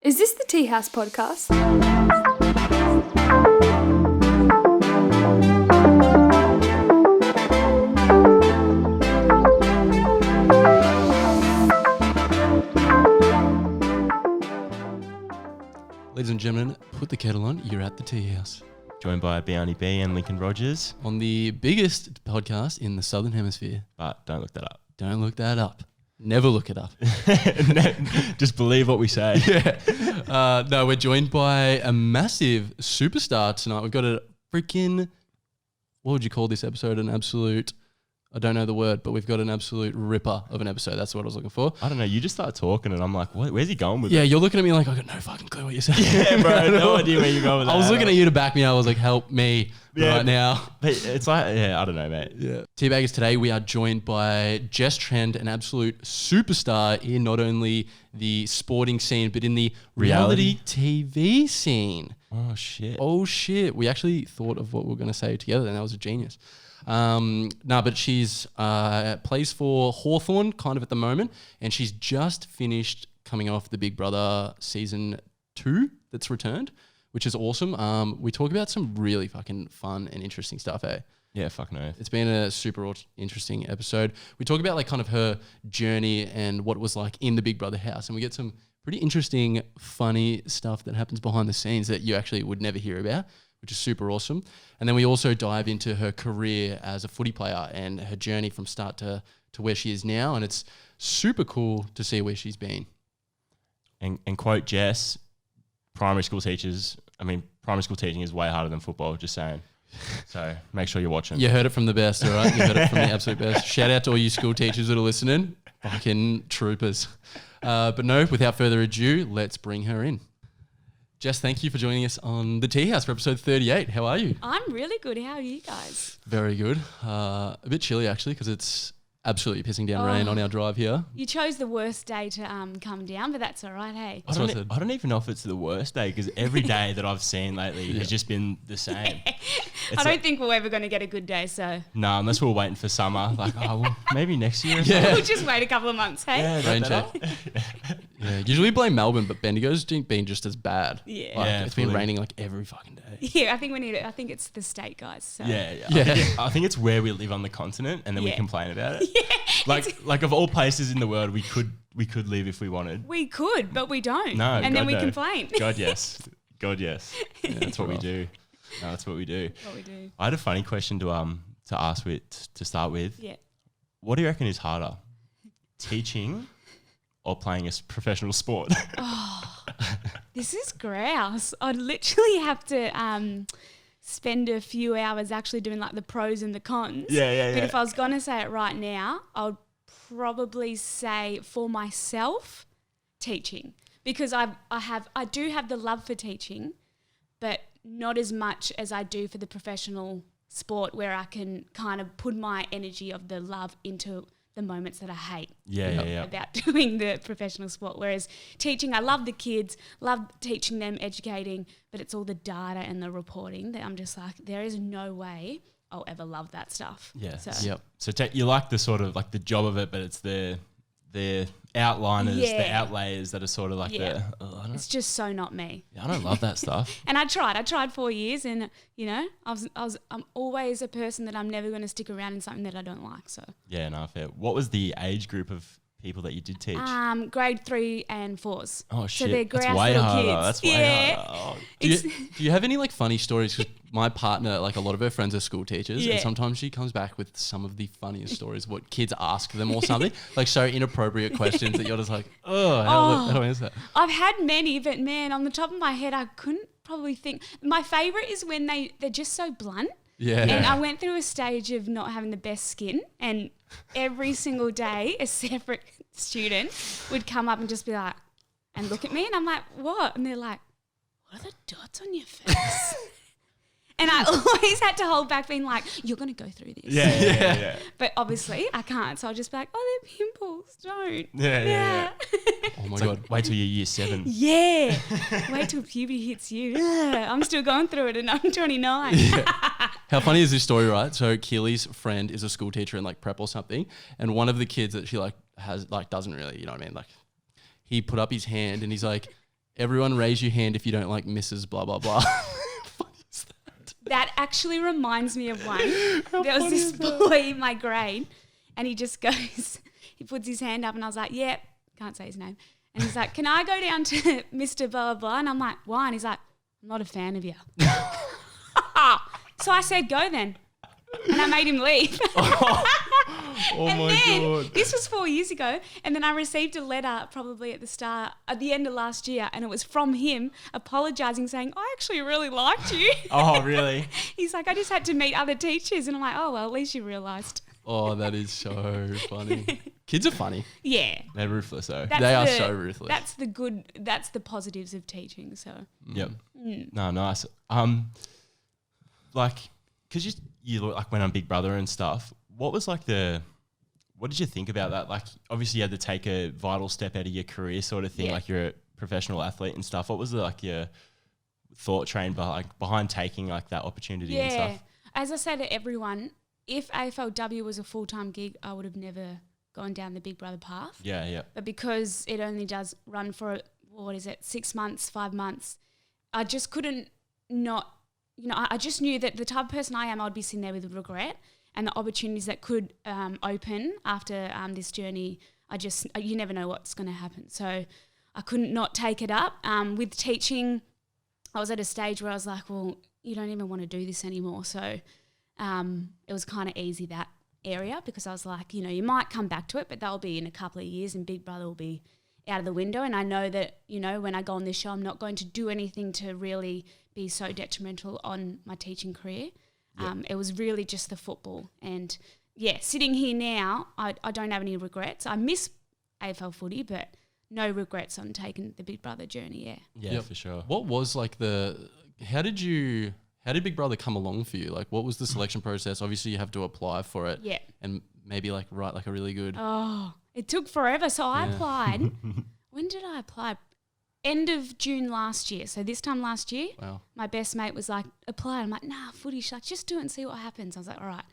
Is this the Teahouse podcast? Ladies and gentlemen, put the kettle on. You're at the Teahouse. Joined by Bounty B and Lincoln Rogers. On the biggest podcast in the Southern Hemisphere. But don't look that up. Don't look that up. Never look it up. Just believe what we say. Yeah. No, we're joined by a massive superstar tonight. We've got a freaking, what would you call this episode? An absolute, I don't know the word, but we've got an absolute ripper of an episode. That's what I was looking for. I don't know. You just start talking and I'm like, where's he going with Yeah, it? you're looking at me like, I got no fucking clue what you're saying. Yeah, bro. No idea where you're going with that. I was looking at you to back me up. I was like, help me right now. But it's like, I don't know, mate. Yeah. Teabaggers, today we are joined by Jess Trend, an absolute superstar in not only the sporting scene, but in the reality TV scene. Oh, shit. Oh, shit. We actually thought of what we were going to say together, and that was a genius. But she's plays for Hawthorn kind of at the moment, and she's just finished coming off the Big Brother season 2 that's returned, which is awesome. We talk about some really fucking fun and interesting stuff, eh? Yeah, fucking oath. It's been a super interesting episode. We talk about like kind of her journey and what it was like in the Big Brother house, and we get some pretty interesting, funny stuff that happens behind the scenes that you actually would never hear about, which is super awesome. And then we also dive into her career as a footy player and her journey from start to where she is now, and it's super cool to see where she's been. And quote Jess, primary school teaching is way harder than football, just saying. So make sure you're watching. You heard it from the best, all right? You heard it from the absolute best. Shout out to all you school teachers that are listening. Fucking troopers. But no, without further ado, let's bring her in. Jess, thank you for joining us on the Teahouse for episode 38. How are you? I'm really good. How are you guys? Very good. A bit chilly actually because it's absolutely pissing down rain on our drive here. You chose the worst day to come down, but that's all right, hey? That's what I said. I don't even know if it's the worst day because every day that I've seen lately has just been the same. I don't think we're ever going to get a good day, so. No, unless we're waiting for summer. Like, well, maybe next year. Yeah. We'll just wait a couple of months, hey? Yeah, Rain check. Yeah, usually blame Melbourne, but Bendigo's been just as bad. Yeah. Like, Yeah, it's been fully. raining like every fucking day. Yeah, I think we need it. I think it's the state, guys. So. Yeah. Yeah. I think it's where we live on the continent and then we Yeah. complain about it. Like of all places in the world, we could live if we wanted. We could, but we don't. No, and then God, we no. complain. God, yes. God, yes. Yeah, That's what we rough. do. No, that's what we do. What we do. I had a funny question to ask to start with. Yeah. What do you reckon is harder, teaching or playing a professional sport? This is grouse. I'd literally have to spend a few hours actually doing like the pros and the cons. Yeah. But if I was going to say it right now, I would probably say for myself, teaching. Because I do have the love for teaching, but not as much as I do for the professional sport where I can kind of put my energy of the love into the moments that I hate Yeah. about doing the professional sport. Whereas teaching, I love the kids, love teaching them, educating, but it's all the data and the reporting that I'm just like, there is no way I'll ever love that stuff. Yeah. So, Yep. So you like the sort of like the job of it, but it's the outliners, the Yeah. outlayers that are sort of like Yeah. I it's just so not me. don't love that stuff. And I tried 4 years, and I'm always a person that I'm never going to stick around in something that I don't like. So Yeah, no, fair. What was the age group of people that you did teach? grade 3 and 4s. Oh shit, So they're that's grouse way little harder. kids. That's way Yeah. harder. Oh, Do you have any like funny stories? 'Cause my partner, like a lot of her friends are school teachers, Yeah. and sometimes she comes back with some of the funniest stories, what kids ask them or something, like so inappropriate questions that you're just like, how do I answer that? I've had many, but man, on the top of my head, I couldn't probably think. My favourite is when they're just so blunt. Yeah. And I went through a stage of not having the best skin, and every single day a separate student would come up and just be like, and look at me, and I'm like, what? And they're like, what are the dots on your face? And I always had to hold back being like, you're going to go through this. yeah. But obviously I can't. So I'll just be like, oh, they're pimples. Don't. Yeah. Oh my It's God. like, wait till you're year 7. Yeah. Wait till puberty hits you. Ugh, I'm still going through it and I'm 29. How funny is this story, right? So Keely's friend is a school teacher in like prep or something, and one of the kids that she like has like doesn't really, you know what I mean? Like he put up his hand and he's like, everyone raise your hand if you don't like Mrs. blah, blah, blah. What is that? That actually reminds me of one. There was this boy in my grade and he just goes, he puts his hand up and I was like, yeah, can't say his name. And he's like, can I go down to Mr. blah, blah, blah? And I'm like, why? And he's like, I'm not a fan of you. So I said, go then. And I made him leave. Oh and my then, God. this was 4 years ago, and then I received a letter probably at the end of last year, and it was from him apologising, saying, I actually really liked you. Oh, really? He's like, I just had to meet other teachers. And I'm like, oh, well, at least you realised. Oh, that is so funny. Kids are funny. Yeah. They're ruthless though. They are so ruthless. That's the positives of teaching, so. Yep. No, nice. Like, because you like went on Big Brother and stuff. What did you think about that? Like, obviously you had to take a vital step out of your career sort of thing. Yeah. Like you're a professional athlete and stuff. What was your thought train behind taking like that opportunity and stuff? As I say to everyone, if AFLW was a full-time gig, I would have never gone down the Big Brother path. Yeah, yeah. But because it only does run for, 6 months, 5 months, I just couldn't not, I just knew that the type of person I am, I'd be sitting there with regret, and the opportunities that could open after this journey, you never know what's going to happen. So I couldn't not take it up. With teaching, I was at a stage where I was like, well, you don't even want to do this anymore. So it was kind of easy, that area, because I was like, you might come back to it, but that'll be in a couple of years and Big Brother will be out of the window. And I know that, when I go on this show, I'm not going to do anything to really be so detrimental on my teaching career. It was really just the football. And sitting here now, I don't have any regrets. I miss AFL footy, but no regrets on taking the Big Brother journey. Yeah, for sure. What was like how did Big Brother come along for you? Like, what was the selection process? Obviously you have to apply for it. Yeah. And maybe like write like a really good. Oh, it took forever. So I applied. When did I apply? End of June last year. So this time last year, Wow. my best mate was like, apply. I'm like, nah, footy. She's like, just do it and see what happens. I was like, all right.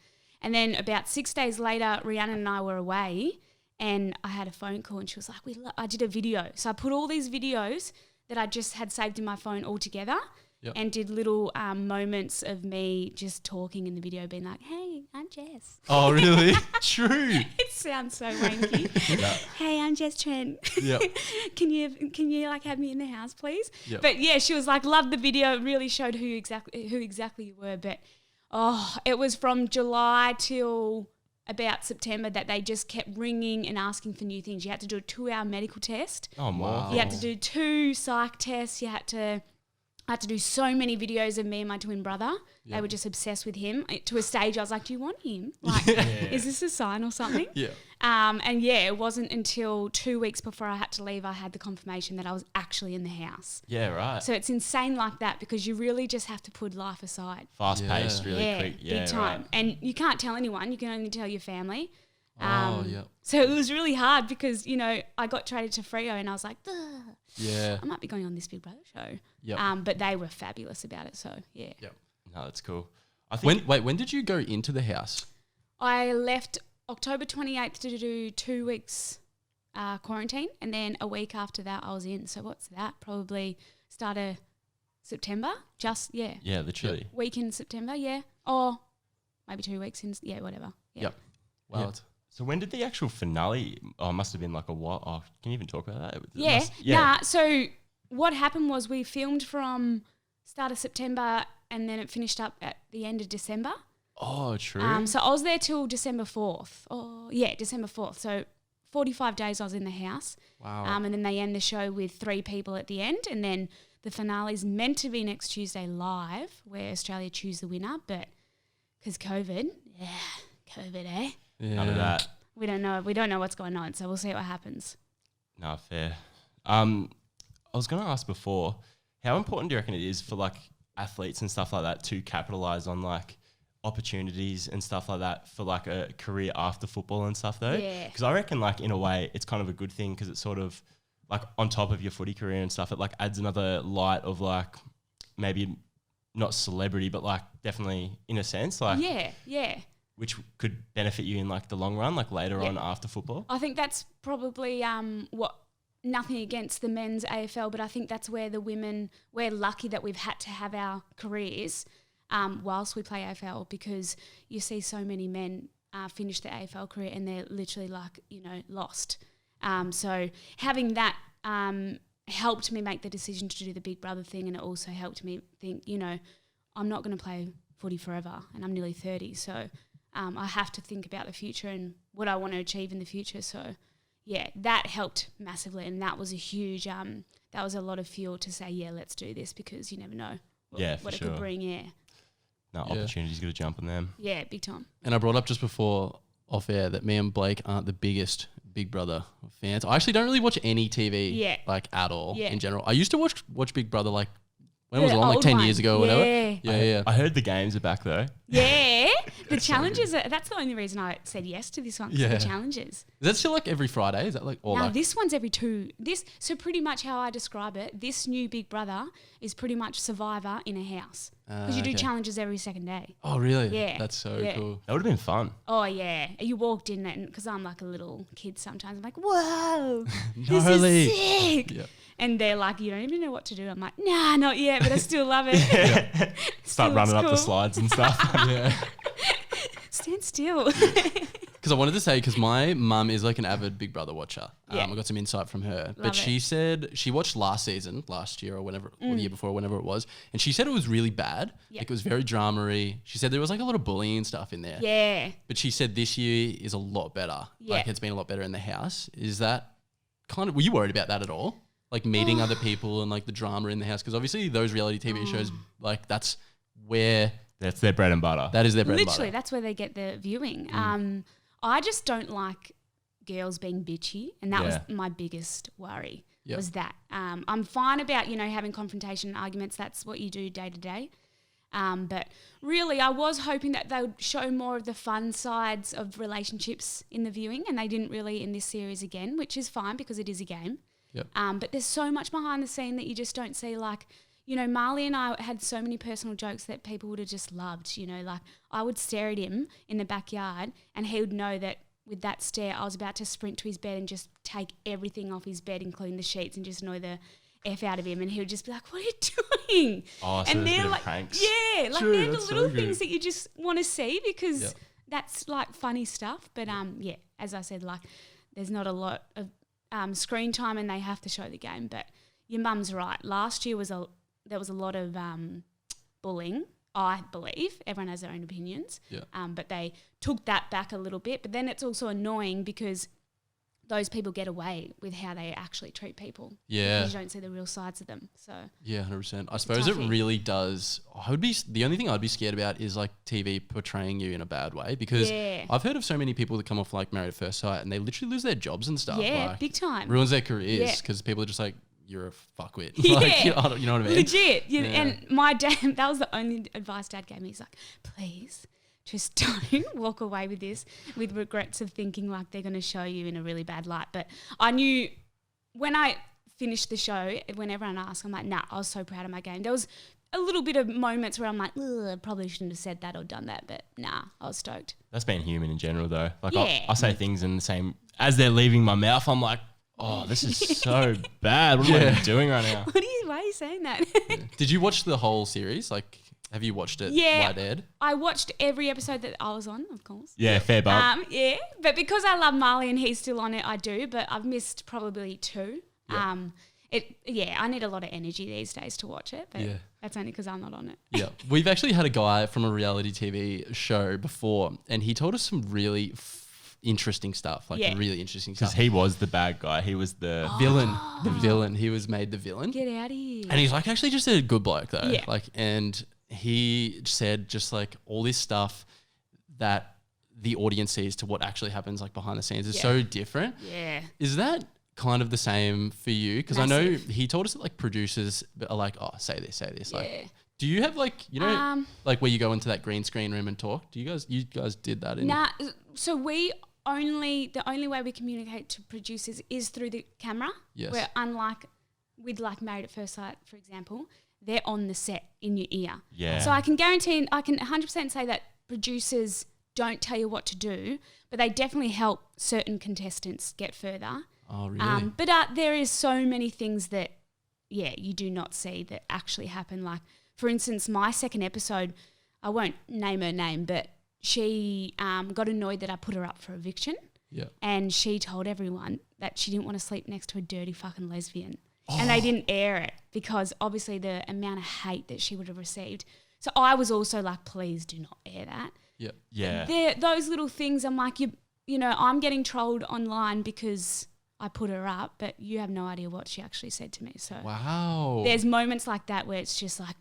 And then about 6 days later, Rhiannon and I were away and I had a phone call and she was like, I did a video. So I put all these videos that I just had saved in my phone all together. Yep. And did little moments of me just talking in the video, being like, hey, I'm Jess. Oh, really? True. It sounds so wanky. Hey, I'm Jess Trend. Yeah. Can you like have me in the house, please? Yep. But yeah, she was like, loved the video. It really showed who exactly you were. But it was from July till about September that they just kept ringing and asking for new things. You had to do a 2-hour medical test. Oh, wow. You had to do 2 psych tests. I had to do so many videos of me and my twin brother. Yep. They were just obsessed with him. To a stage, I was like, do you want him? Like, is this a sign or something? Yeah. It wasn't until 2 weeks before I had to leave, I had the confirmation that I was actually in the house. Yeah, right. So it's insane like that because you really just have to put life aside. Fast-paced, really quick. Yeah, big time. Right. And you can't tell anyone. You can only tell your family. Yeah. So it was really hard because, I got traded to Freo and I was like, ugh. Yeah. I might be going on this Big Brother show. Yep. But they were fabulous about it. So, yeah. Yep. No, that's cool. I think when did you go into the house? I left October 28th to do 2 weeks quarantine. And then a week after that, I was in. So what's that? Probably start of September. Yeah, literally. Week in September, yeah. Or maybe 2 weeks in, whatever. Yeah. Yep. Wow. Yep. So when did the actual finale? Oh, it must have been like a while. Oh, can you even talk about that? Yeah. So what happened was we filmed from start of September and then it finished up at the end of December. Oh, true. So I was there till December 4th. Oh, yeah, December 4th. So 45 days I was in the house. Wow. And then they end the show with 3 people at the end. And then the finale is meant to be next Tuesday live where Australia choose the winner. But because COVID, eh? Yeah. None of that. We don't know what's going on. So we'll see what happens. No, fair. I was going to ask before, how important do you reckon it is for like athletes and stuff like that to capitalize on like opportunities and stuff like that for like a career after football and stuff though? Yeah. Because I reckon like in a way it's kind of a good thing because it's sort of like on top of your footy career and stuff, it like adds another light of like maybe not celebrity, but like definitely in a sense like which could benefit you in like the long run, like later on after football. I think that's probably what nothing against the men's AFL, but I think that's where the women, we're lucky that we've had to have our careers whilst we play AFL, because you see so many men finish their AFL career and they're literally like, lost. So having that helped me make the decision to do the Big Brother thing, and it also helped me think, I'm not going to play footy forever, and I'm nearly 30, so I have to think about the future and what I want to achieve in the future. So, yeah, that helped massively, and that was a huge, that was a lot of fuel to say, yeah, let's do this, because you never know what it could bring, opportunities, got to jump on them. Yeah, big time. And I brought up just before off air that me and Blake aren't the biggest Big Brother fans. I actually don't really watch any TV at all in general. I used to watch Big Brother when was it on? 10 years ago or whatever. Yeah. I heard the games are back though. Yeah. The challenges, that's the only reason I said yes to this one, the challenges. Is that still every Friday? Is that this one's every two. So pretty much how I describe it, this new Big Brother is pretty much Survivor in a house. Because you do challenges every second day. Oh, really? Yeah. That's so cool. That would have been fun. Oh, yeah. You walked in and because I'm like a little kid sometimes. I'm like, whoa, Gnarly. this is sick. Yeah. And they're like, you don't even know what to do. I'm like, nah, not yet, but I still love it. Start running up the slides and stuff. Stand still. Because I wanted to say, because my mum is an avid Big Brother watcher. I got some insight from her. But she said she watched last year or whenever, or the year before, whenever it was. And she said it was really bad. It was very drama-y. She said there was a lot of bullying stuff in there. Yeah. But she said this year is a lot better. Yeah. It's been a lot better in the house. Is that were you worried about that at all? Meeting other people and the drama in the house? Because obviously those reality TV shows, that's where... That's their bread and butter. That is their bread and butter. Literally, that's where they get the viewing. I just don't like girls being bitchy, and that was my biggest worry, was that. I'm fine about, having confrontation and arguments. That's what you do day to day. But really, I was hoping that they would show more of the fun sides of relationships in the viewing, and they didn't really in this series again, which is fine because it is a game. Yep. But there's so much behind the scene that you just don't see. Marley and I had so many personal jokes that people would have just loved. I would stare at him in the backyard and he would know that with that stare I was about to sprint to his bed and just take everything off his bed, including the sheets, and just annoy the F out of him. And he would just be like, what are you doing? Oh, so and there's a bit of pranks. Yeah, True, they're the that's little so good. things that you just want to see because that's funny stuff. But as I said, there's not a lot of screen time and they have to show the game. But your mum's right. Last year there was a lot of bullying, I believe. Everyone has their own opinions. Yeah. But they took that back a little bit. But then it's also annoying because those people get away with how they actually treat people. Yeah. Because you don't see the real sides of them. So yeah, 100%. I suppose it really does. The only thing I'd be scared about is TV portraying you in a bad way, because I've heard of so many people that come off Married at First Sight and they literally lose their jobs and stuff. Yeah, big time. Ruins their careers because people are just you're a fuckwit. Yeah. You know what I mean? Legit. Yeah. And my dad, that was the only advice Dad gave me. He's like, please, just don't walk away with this with regrets of thinking they're going to show you in a really bad light. But I knew when I finished the show, when everyone asked, I'm like, nah, I was so proud of my game. There was a little bit of moments where I'm like, I probably shouldn't have said that or done that. But nah, I was stoked. That's being human in general though. I say things in the same, as they're leaving my mouth, I'm like, oh, this is so bad. What am I even doing right now? Why are you saying that? Did you watch the whole series? Have you watched it? Yeah. Light aired? I watched every episode that I was on, of course. Yeah, fair bump. Yeah, but because I love Marley and he's still on it, I do, but I've missed probably 2. Yeah. I need a lot of energy these days to watch it, but that's only because I'm not on it. Yeah. We've actually had a guy from a reality TV show before, and he told us some really interesting stuff, really interesting stuff. Because he was the bad guy. He was the villain. The villain. He was made the villain. Get out of here. And he's actually just a good bloke though. Yeah. And he said just all this stuff that the audience sees to what actually happens behind the scenes is so different. Yeah. Is that kind of the same for you? Because I know Massive. he told us that producers are oh, say this. Yeah. Do you have where you go into that green screen room and talk? Do you guys did that? Nah. So the only way we communicate to producers is through the camera. Yes. Where unlike with Married at First Sight, for example, they're on the set in your ear. Yeah. So I can guarantee, I can 100% say that producers don't tell you what to do, but they definitely help certain contestants get further. Oh, really? But there is so many things that, you do not see that actually happen. Like, for instance, my second episode, I won't name her name, but she got annoyed that I put her up for eviction. Yeah. And she told everyone that she didn't want to sleep next to a dirty fucking lesbian. And they didn't air it because obviously the amount of hate that she would have received. So I was also like, please do not air that. Yeah. Yeah. Those little things, I'm like, you know, I'm getting trolled online because I put her up, but you have no idea what she actually said to me. So Wow. there's moments like that where it's just like,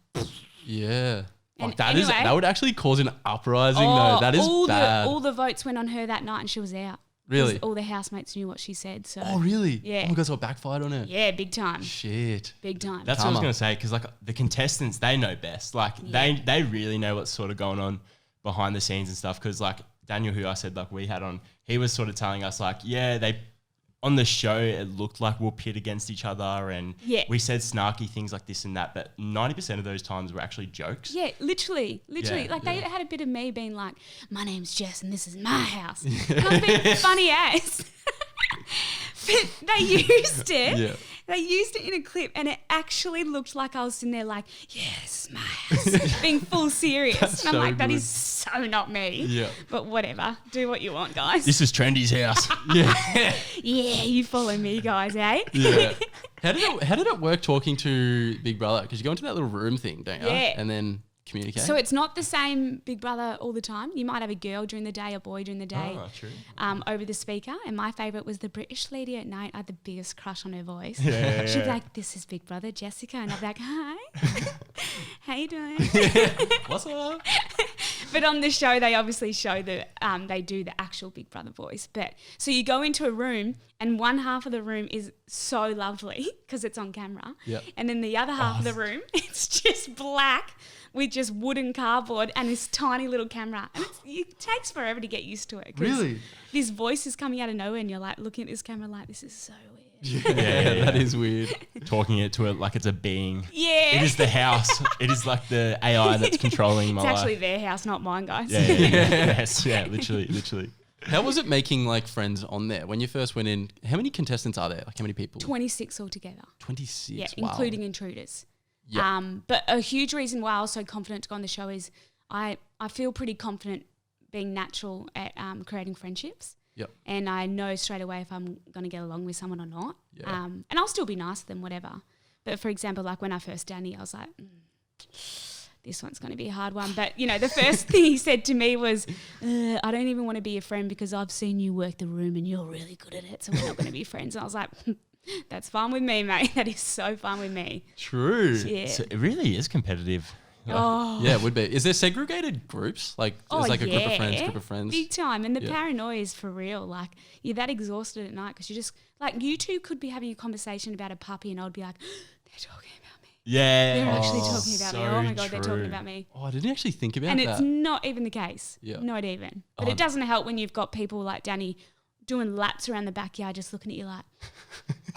Yeah. And Like that anyway- that would actually cause an uprising though. That is bad. all the votes went on her that night and she was out. Really? 'Cause all the housemates knew what she said. So Oh, really? Yeah. Oh my God, so it backfired on her. yeah, big time. Shit. Big time. That's what I was Karma. going to say, because like the contestants, they know best. Like they really know what's sort of going on behind the scenes and stuff. Because like Daniel, who I said like we had on, he was sort of telling us like, they on the show it looked like we'll pit against each other, and we said snarky things like this and that, but 90% of those times were actually jokes. Yeah, literally. Yeah, Like they had a bit of me being like, my name's Jess and this is my house. And I'm being funny as. But they used it. Yeah. They used it in a clip and it actually looked like I was sitting there like, yes, my house. Being full serious. That's and I'm so like, that good. is so not me. Yeah. But whatever. Do what you want, guys. This is Trendy's house. Yeah. Yeah, you follow me, guys, eh? Yeah. How did it work talking to Big Brother? Because you go into that little room thing, don't you? Yeah. And then communicate. So it's not the same Big Brother all the time. You might have a girl during the day, a boy during the day, Oh, true. over the speaker. And my favourite was the British lady at night. I had the biggest crush on her voice. Yeah, She'd be yeah. like, "This is Big Brother Jessica," and I'd be like, "Hi, how you doing?" What's up? But on the show, they obviously show they do the actual Big Brother voice. But so you go into a room, and one half of the room is so lovely because it's on camera, Yep. and then the other half of the room, it's just black with just wooden cardboard and this tiny little camera, and it takes forever to get used to it. 'Cause Really? this voice is coming out of nowhere, and you're like looking at this camera like, this is so weird. Yeah, that is weird. Talking it to it like it's a being. Yeah, It is the house. It is like the AI that's controlling my it's actually life. their house, not mine, guys. Yeah. Yes. Yeah. Literally. How was it making like friends on there when you first went in? How many contestants are there? Like how many people? 26 altogether. 26. Yeah, Wow. including intruders. Yeah. But a huge reason why I was so confident to go on the show is I feel pretty confident being natural at creating friendships. Yep. And I know straight away if I'm going to get along with someone or not. Yeah. And I'll still be nice to them, whatever. But for example, like when I first Danny, I was like, this one's going to be a hard one. But, you know, the first thing he said to me was, I don't even want to be your friend because I've seen you work the room and you're really good at it, so we're not going to be friends. And I was like, that's fine with me, mate. That is so fine with me. True. Yeah. So it really is competitive. Oh, Yeah, it would be. Is there segregated groups? Like there's like a group of friends. Big time. And the Yeah. paranoia is for real. Like, you're that exhausted at night because you just, like, you two could be having a conversation about a puppy and I would be like, they're talking about me. Yeah. They're actually talking about me. so Oh my God, they're talking true. about me. Oh, I didn't actually think about And that. it's not even the case. Yeah. Not even. But Oh. it doesn't help when you've got people like Danny doing laps around the backyard just looking at you like,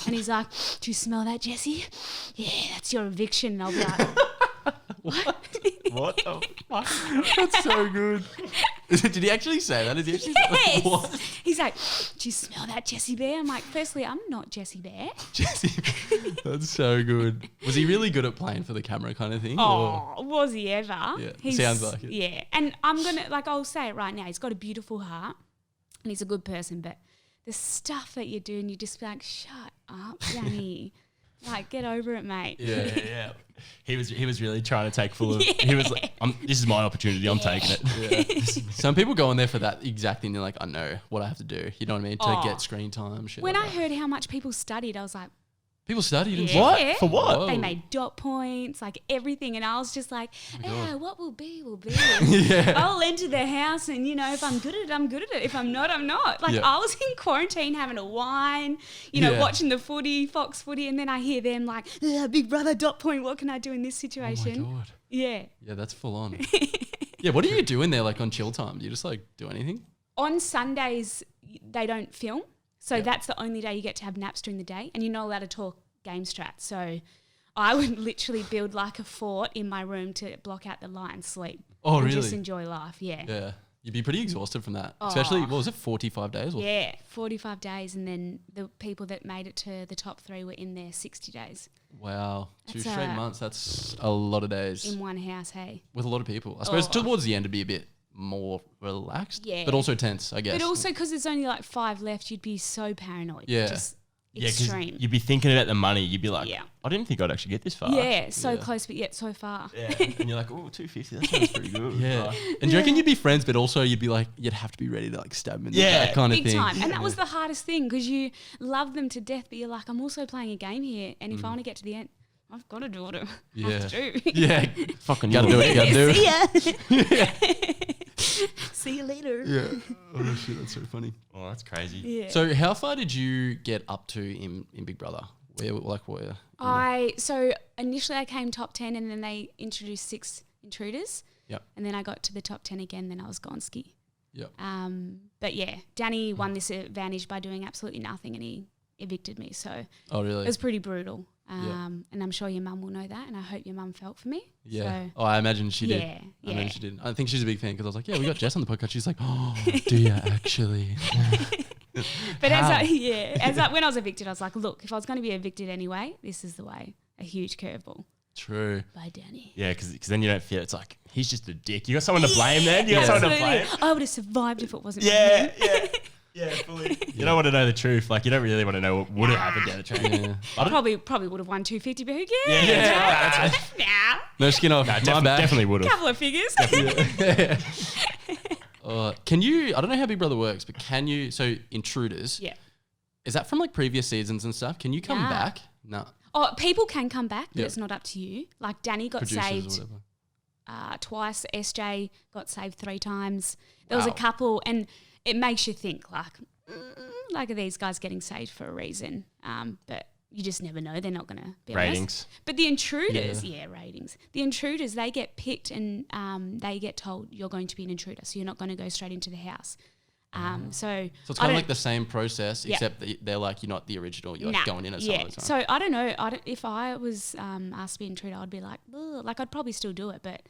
and he's like, do you smell that, Jessie? Yeah, that's your eviction. And I'll be like, What the fuck? That's so good. Did he actually say that? Did he actually yes. What? He's like, do you smell that, Jessie Bear? I'm like, firstly, I'm not Jessie Bear. Jesse. That's so good. Was he really good at playing for the camera kind of thing? or- Oh, was he ever? Yeah, sounds like it. Yeah. And I'm going to, like, I'll say it right now. He's got a beautiful heart and he's a good person, but the stuff that you do and you just be like, shut up, Danny. Like, get over it, mate. Yeah. He was really trying to take full of. He was like, this is my opportunity. I'm taking it. Yeah. Some people go on there for that exact thing. They're like, I know what I have to do. You know what I mean? To Oh. get screen time. Shit When like I that. heard how much people studied, I was like, People studied and Yeah. What? For what? Whoa. they made dot points, like everything. And I was just like, God. what will be, will be. Yeah. I'll enter the house and, you know, if I'm good at it, I'm good at it. If I'm not, I'm not. Like, Yeah. I was in quarantine having a wine, you know, Yeah. watching the footy, Fox footy, and then I hear them like, Big Brother, dot point, what can I do in this Oh situation? my God. Yeah. Yeah, that's full on. Yeah, what do you do in there like on chill time? Do you just like do anything? On Sundays, they don't film. So Yeah. that's the only day you get to have naps during the day, and you're not allowed to talk game strat. So I would literally build like a fort in my room to block out the light and sleep. Oh, and really? just enjoy life. Yeah. Yeah. You'd be pretty exhausted from that. Especially, what was it, 45 days? Or Yeah, 45 days. And then the people that made it to the top 3 were in there 60 days. Wow. That's 2 straight months. That's a lot of days. In one house, hey. With a lot of people. I suppose towards the end it'd be a bit more relaxed. Yeah. But also tense, I guess. But also because there's only like 5 left, you'd be so paranoid. Yeah. Just Yeah, 'cause extreme. you'd be thinking about the money. You'd be like, Yeah. I didn't think I'd actually get this far. Yeah, so close, but yet so far. Yeah. And you're like, oh, 250. That sounds pretty good. Yeah. Like, And do you reckon you'd be friends, but also you'd be like, you'd have to be ready to like stab him in the back kind of Big thing. time. And that was the hardest thing because you love them to death, but you're like, I'm also playing a game here. And if I want to get to the end, I've got to do what I have to do. Yeah. fucking Gotta do what you gotta do. See ya. See you later. Yeah. Oh shit, that's so funny. Oh, that's crazy. Yeah. So how far did you get up to in Big Brother? Where? So initially I came top 10 and then they introduced 6 intruders. Yep. And then I got to the top 10 again, then I was Gonski. Yep. But yeah, Danny won this advantage by doing absolutely nothing and he evicted me. So Oh really? it was pretty brutal. And I'm sure your mum will know that and I hope your mum felt for me. Yeah. So, Oh, I imagine she did. Yeah, I imagine yeah. she did. I think she's a big fan because I was like, yeah, we got Jess on the podcast. She's like, oh, do you actually? But How? when I was evicted, I was like, look, if I was going to be evicted anyway, this is the way. A huge curveball. True. By Danny. Yeah, because then you don't feel it's like, he's just a dick. You got someone to blame then? You got someone to blame? I would have survived if it wasn't for Yeah, him. yeah. Yeah, fully. You don't want to know the truth. Like, you don't really want to know what would have happened down the track. Yeah. I probably would have won 250, but who cares? Yeah. Nah. No skin off. My bad. Definitely would have. Couple of figures. Can you? I don't know how Big Brother works, but can you? So intruders. Yeah. Is that from like previous seasons and stuff? Can you come Nah. back? No. Oh, people can come back, but Yeah. it's not up to you. Like Danny got Producers saved or whatever. twice. SJ got saved 3 times. There was a Wow. couple, and it makes you think like are these guys getting saved for a reason? But you just never know. They're not going to be Ratings. honest. But the intruders, ratings. The intruders, they get picked and they get told you're going to be an intruder, so you're not going to go straight into the house. So So it's kind of like the same process, Yeah. except that they're like, you're not the original. You're like going in at some of the time. So I don't know. If I was asked to be an intruder, I'd be like, ugh. Like I'd probably still do it, but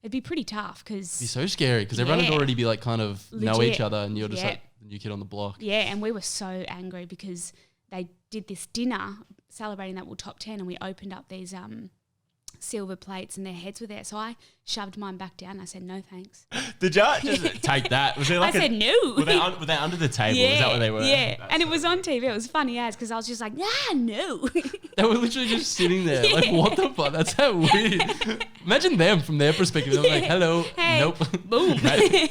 it'd be pretty tough It'd be because so scary because everyone would Yeah. already be like kind of know Legit. each other and you're just Yeah. like the new kid on the block. and we were so angry because they did this dinner celebrating that we're top 10 and we opened up these silver plates and their heads were there. So I shoved mine back down. I said, no, thanks. Did you just take that? Was there like I said, no. Were they under the table? Is that what they were? Yeah. That's And it was on TV. It was funny as because I was just like, no. They were literally just sitting there. Like, what the fuck? That's so weird. Imagine them from their perspective. They're like, hello. Hey. Nope. Boom.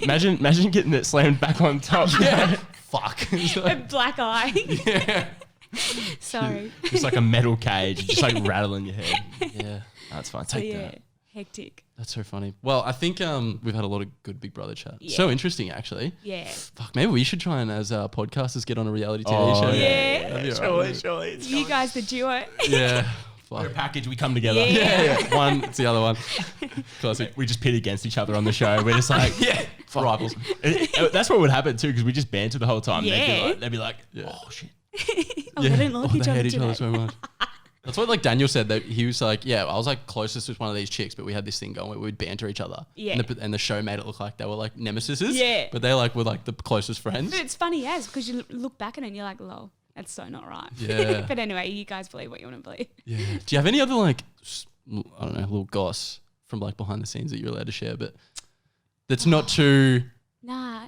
Imagine getting it slammed back on top. Yeah. Fuck. It's A like, black eye. yeah. Sorry. Just like a metal cage, just like rattling your head. Yeah. That's fine. So Take that. hectic. That's so funny. Well, I think we've had a lot of good Big Brother chat. Yeah. So interesting, actually. Yeah. Fuck, maybe we should try and, as podcasters, get on a reality TV Oh, show. yeah. That'd be Surely, alright. surely. It's You guys, the duo. Yeah. We're a Fuck. package. We come together. Yeah. One, it's the other one. Classic. We just pit against each other on the show. We're just like, Yeah. Rivals. That's what would happen too, because we just banter the whole time. Yeah. They'd be like, Yeah. oh shit. Oh, they don't like Oh, each they other hate each today. other so much. That's what like Daniel said, that he was like, yeah, I was like closest with one of these chicks, but we had this thing going where we'd banter each other. Yeah. And the show made it look like they were like nemesises. Yeah. But they like were like the closest friends. But it's funny as because you look back at it and you're like, lol, that's so not right. Yeah. But anyway, you guys believe what you want to believe. Yeah. Do you have any other like, I don't know, little goss from like behind the scenes that you're allowed to share, but that's not too Nah.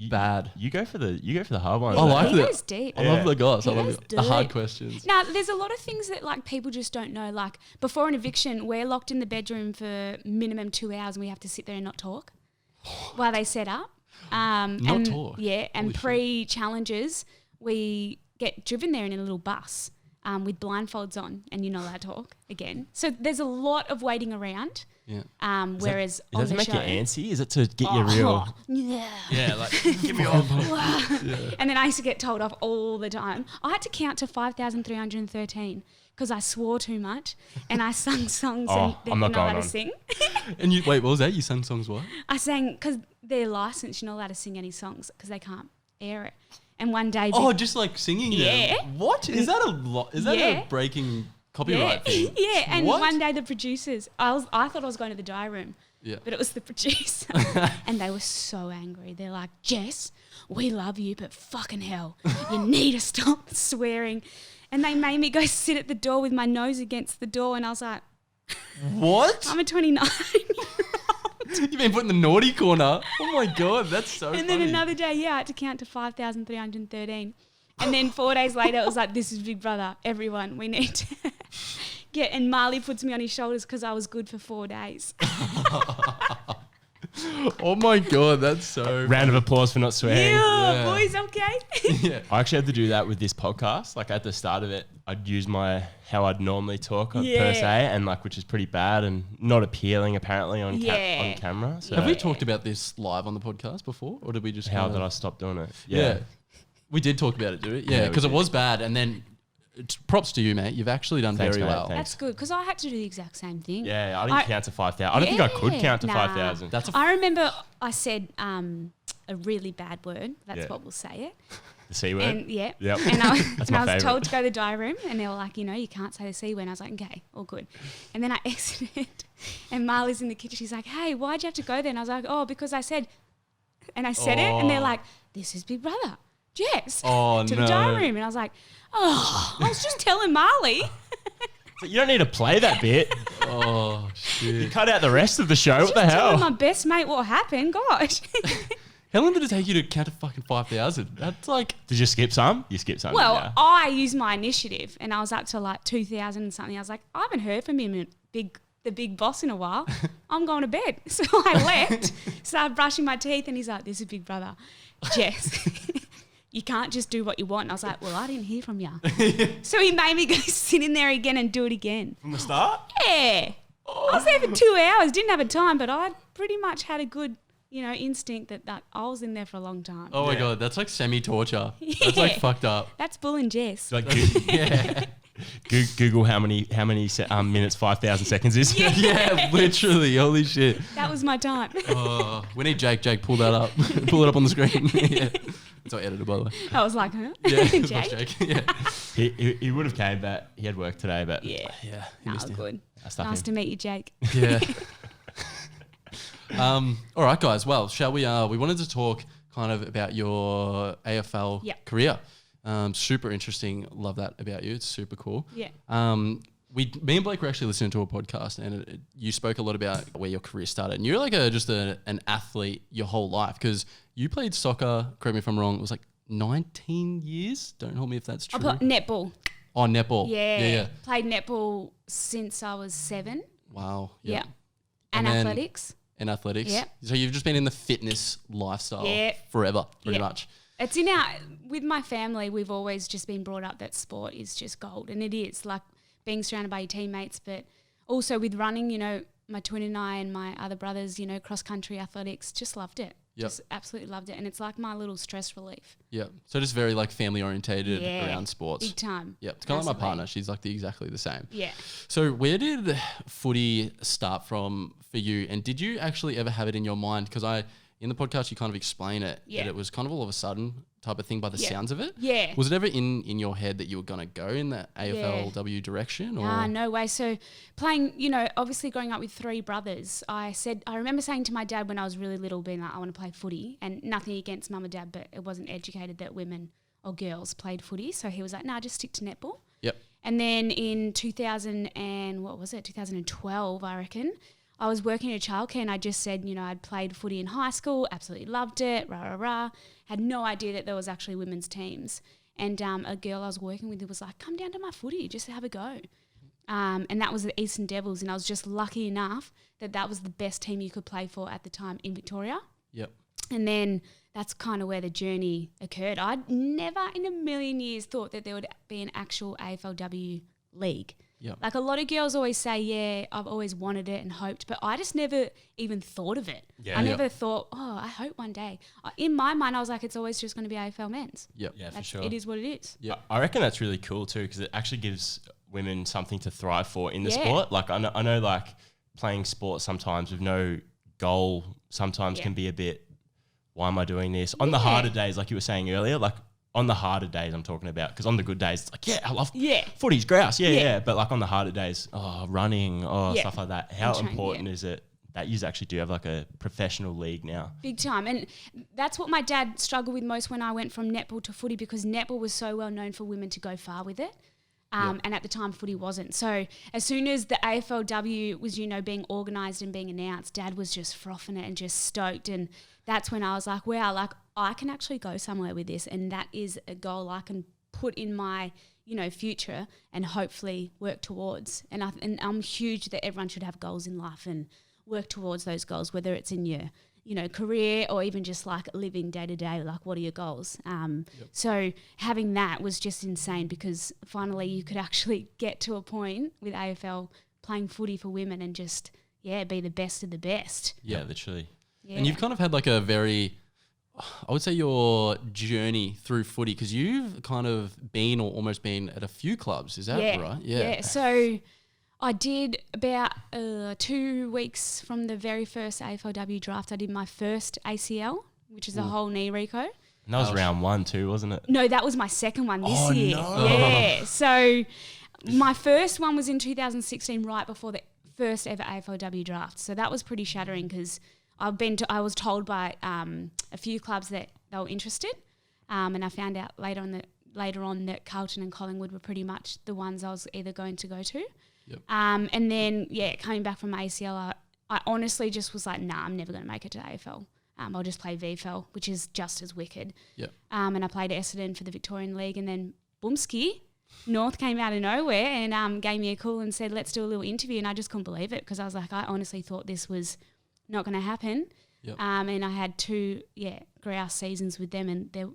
bad? You go for the hard one. I like he that. goes deep. I love the goss. He I love does the hard deep. questions. Now, there's a lot of things that like people just don't know. Like before an eviction, we're locked in the bedroom for minimum 2 hours and we have to sit there and not talk while they set up. Not talk? Yeah, and Holy shit. pre-challenges, we get driven there in a little bus with blindfolds on and you're not allowed to talk again. So there's a lot of waiting around. Yeah. Whereas Is on that to the make show, you antsy? Is it to get you real? yeah. Yeah, like give me off. And then I used to get told off all the time. I had to count to 5,313 because I swore too much and I sung songs Oh, and I'm not you're not allowed going to on. sing. And you wait, what was that? You sang songs what? I sang because they're licensed. You're not allowed to sing any songs because they can't air it. And one day, Oh, just like singing them. Yeah. What? Is that a lot? Is that Yeah. a breaking copyright thing? yeah. And What? one day the producers, I thought I was going to the diary room. Yeah. But it was the producer. And they were so angry. They're like, Jess, we love you, but fucking hell, you need to stop swearing. And they made me go sit at the door with my nose against the door. And I was like, What? I'm a 29. You've been put in the naughty corner. Oh my God, that's so funny. And then another day, I had to count to 5,313. And then 4 days later, it was like, this is Big Brother. Everyone, we need to get. And Marley puts me on his shoulders because I was good for 4 days. Oh my God, that's so Round of applause for not swearing. Yeah, boys, okay? Yeah. I actually had to do that with this podcast. Like at the start of it, I'd use how I'd normally talk per se, and like which is pretty bad and not appealing apparently on camera. So Have we talked about this live on the podcast before, or did we just? How did I stop doing it? Yeah. We did talk about it, did we? Yeah, Yeah, we because it did. was bad, and then props to you, mate. You've actually done Thanks, very mate, well. thanks. That's good because I had to do the exact same thing. Yeah, I didn't count to 5,000. I don't think I could count to 5,000. That's I remember I said a really bad word. That's what we'll say it. The C word. And Yep. and I, That's and my I was favourite. told to go to the diary room, and they were like, you can't say the C word. And I was like, okay, all good. And then I exited, and Marley's in the kitchen. She's like, hey, why'd you have to go there? And I was like, oh, because I said, and I said it, and they're like, this is Big Brother, Jess, Oh, to no. the diary room. And I was like, oh, I was just telling Marley. So you don't need to play that bit. Oh You shit! cut out the rest of the show. What the Just telling my hell? best mate what happened. Gosh. How long did it take you to count to fucking 5,000? That's like Did you skip some? You skipped some. Well, yeah. I used my initiative, and I was up to like 2,000 and something. I was like, I haven't heard from him, the big boss, in a while. I'm going to bed. So I left, started brushing my teeth, and he's like, this is Big Brother. Jess, you can't just do what you want. And I was like, well, I didn't hear from you. So he made me go sit in there again and do it again. From the start? Yeah. I was there for 2 hours, didn't have a time, but I pretty much had a good, instinct that I was in there for a long time. oh my Yeah. God, that's like semi-torture. That's like Yeah. fucked up. That's Bull and Jess. Like Yeah, Google how many minutes 5,000 seconds is. yeah, literally. Holy shit. That was my time. Oh, we need Jake. Jake, pull that up. Pull it up on the screen. Yeah. It's our editor, by the way. I was like, huh? Yeah, Jake? that's Jake. Yeah, He would have came, but he had work today. But Yeah. yeah. No, missed it. good. I stuck Nice him. to meet you, Jake. Yeah. All right, guys. Well, shall we? We wanted to talk kind of about your AFL Yep. career. Super interesting. Love that about you. It's super cool. Yeah. Me and Blake were actually listening to a podcast, and you spoke a lot about where your career started. And you're like just an athlete your whole life, because you played soccer. Correct me if I'm wrong. It was like 19 years. Don't hold me if that's I true. put netball. Oh, netball. Yeah. Yeah. Played netball since I was 7. Wow. Yeah. And And then- athletics. In athletics. Yep. So you've just been in the fitness lifestyle Yeah. forever, pretty Yeah. much. It's with my family, we've always just been brought up that sport is just gold. And it is, like being surrounded by your teammates, but also with running, my twin and I and my other brothers, cross country athletics, just loved it. Yep. Just absolutely loved it. And it's like my little stress relief. Yeah. So just very like family orientated Yeah. around sports. Big time. Yeah. It's kind of like my Massively. partner. She's like exactly the same. Yeah. So where did footy start from for you? And did you actually ever have it in your mind? Because in the podcast, you kind of explain it. Yeah. That it was kind of all of a sudden type of thing by the Yeah. sounds of it. Yeah. Was it ever in your head that you were going to go in that AFLW direction? Or? No way. So playing, obviously growing up with 3 brothers, I remember saying to my dad when I was really little, being like, I want to play footy, and nothing against mum and dad, but it wasn't educated that women or girls played footy. So he was like, nah, just stick to netball. Yep. And then in 2012, I reckon, I was working at childcare, and I just said, I'd played footy in high school, absolutely loved it, had no idea that there was actually women's teams. And a girl I was working with was like, come down to my footy, just have a go. And that was the Eastern Devils, and I was just lucky enough that was the best team you could play for at the time in Victoria. Yep. And then that's kind of where the journey occurred. I'd never in a million years thought that there would be an actual AFLW league. Yep. Like a lot of girls always say, yeah, I've always wanted it and hoped, but I just never even thought of it. Yeah. I Yep. never thought, I hope one day. In my mind, I was like, it's always just going to be AFL men's. Yep. Yeah, for That's, sure. It is what it is. Yep. I reckon that's really cool too, because it actually gives women something to thrive for in the Yeah. sport. Like I know like playing sport sometimes with no goal sometimes Yeah. can be a bit, why am I doing this? On the harder days, like you were saying earlier, like on the harder days I'm talking about, because on the good days, it's like, yeah, I love footy's grouse. Yeah. But like on the harder days, running, Yeah. stuff like that. How And train, important is it that you actually do have like a professional league now. Big time. And that's what my dad struggled with most when I went from netball to footy, because netball was so well known for women to go far with it. And at the time, footy wasn't. So as soon as the AFLW was, being organised and being announced, Dad was just frothing it and just stoked. And that's when I was like, wow, like I can actually go somewhere with this. And that is a goal I can put in my, future and hopefully work towards. And I'm huge that everyone should have goals in life and work towards those goals, whether it's in your career or even just like living day to day, like what are your goals? So having that was just insane, because finally you could actually get to a point with AFL playing footy for women and just, be the best of the best. Yeah, literally. Yeah. And you've kind of had like a very, I would say, your journey through footy, because you've kind of been or almost been at a few clubs. Is that right? Yeah. So I did about 2 weeks from the very first AFLW draft. I did my first ACL, which is a whole knee reco. And that was round 1 too, wasn't it? No, that was my second one this year. No. Yeah. So my first one was in 2016, right before the first ever AFLW draft. So that was pretty shattering, because I was told by a few clubs that they were interested, and I found out later on that Carlton and Collingwood were pretty much the ones I was either going to go to. Yep. And then, coming back from ACL, I honestly just was like, nah, I'm never going to make it to AFL. I'll just play VFL, which is just as wicked. Yep. And I played Essendon for the Victorian League, and then boomski, North came out of nowhere and gave me a call and said, let's do a little interview. And I just couldn't believe it, because I was like, I honestly thought this was not going to happen. Yep. And I had 2, grouse seasons with them, and they're,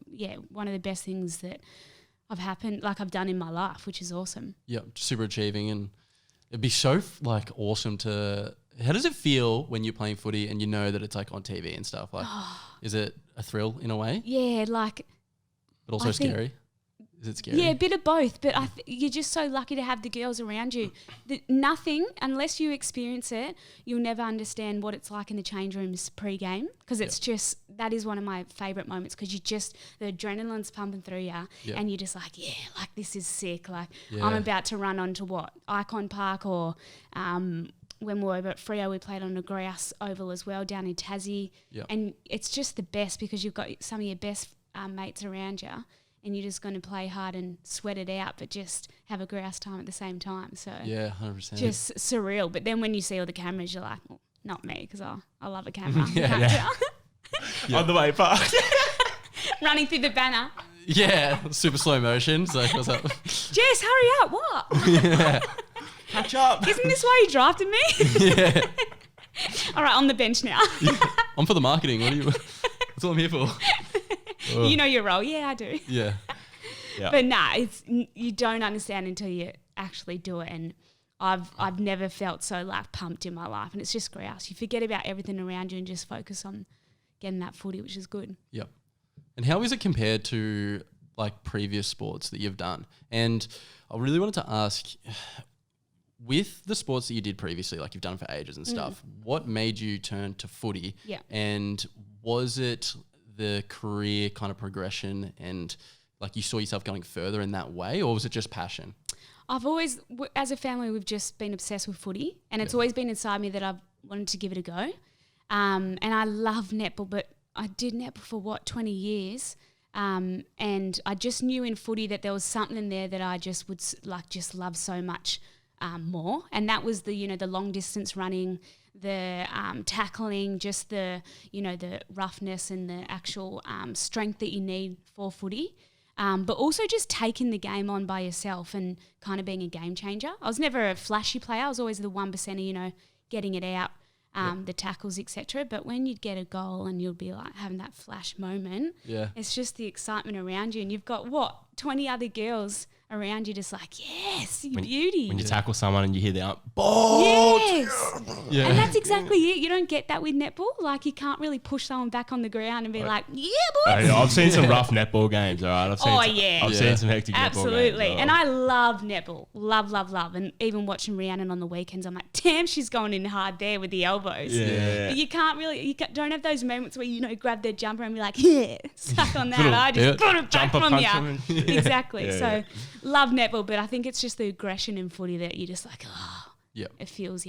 one of the best things that I've done in my life, which is awesome. Yeah, super achieving. And it'd be so awesome to. How does it feel when you're playing footy and you know that it's like on TV and stuff? Like, is it a thrill in a way? Yeah, but also scary. Is it scary? Yeah, a bit of both. But you're just so lucky to have the girls around you. Nothing, unless you experience it, you'll never understand what it's like in the change rooms pre-game, because it's just, that is one of my favourite moments, because the adrenaline's pumping through you, and you're just like, this is sick. I'm about to run onto Icon Park, or when we were over at Freo, we played on a grouse oval as well down in Tassie. Yep. And it's just the best, because you've got some of your best mates around you, and you're just going to play hard and sweat it out, but just have a grouse time at the same time. So 100%. Just surreal. But then when you see all the cameras, you're like, well, not me, because I love a camera. On the way past. Running through the banner. Yeah, super slow motion. So what's up? Jess, hurry up. What? Catch up. Isn't this why you drafted me? Yeah. All right, on the bench now. I'm for the marketing. That's what I'm here for. You know your role. Yeah, I do. Yeah. But you don't understand until you actually do it. And I've never felt so pumped in my life. And it's just grouse. You forget about everything around you and just focus on getting that footy, which is good. Yep. And how is it compared to previous sports that you've done? And I really wanted to ask, with the sports that you did previously, you've done for ages and stuff, what made you turn to footy? Yeah. And was it the career kind of progression and you saw yourself going further in that way, or was it just passion? I've always, as a family, we've just been obsessed with footy, and it's always been inside me that I've wanted to give it a go. And I love netball, but I did netball for 20 years. And I just knew in footy that there was something in there that I just would just love so much more. And that was the long distance running, the tackling, just the roughness and the actual strength that you need for footy. But also just taking the game on by yourself and kind of being a game changer. I was never a flashy player. I was always the 1%, getting it out, the tackles, etc. But when you'd get a goal and you'd be having that flash moment, it's just the excitement around you. And you've got 20 other girls around you just yes, you beauty. When you tackle someone and you hear the bolt. Yes. Yeah. And that's exactly it. You don't get that with netball. You can't really push someone back on the ground and be yeah, boys. I've seen some rough netball games, all right? I've seen some hectic netball games. Absolutely. And I love netball. Love. And even watching Rhiannon on the weekends, I'm like, damn, she's going in hard there with the elbows. Yeah. But you can't really, don't have those moments where, grab their jumper and be like, suck on that. I just put it back from you. Exactly. Love netball, but I think it's just the aggression in footy that you're just it feels,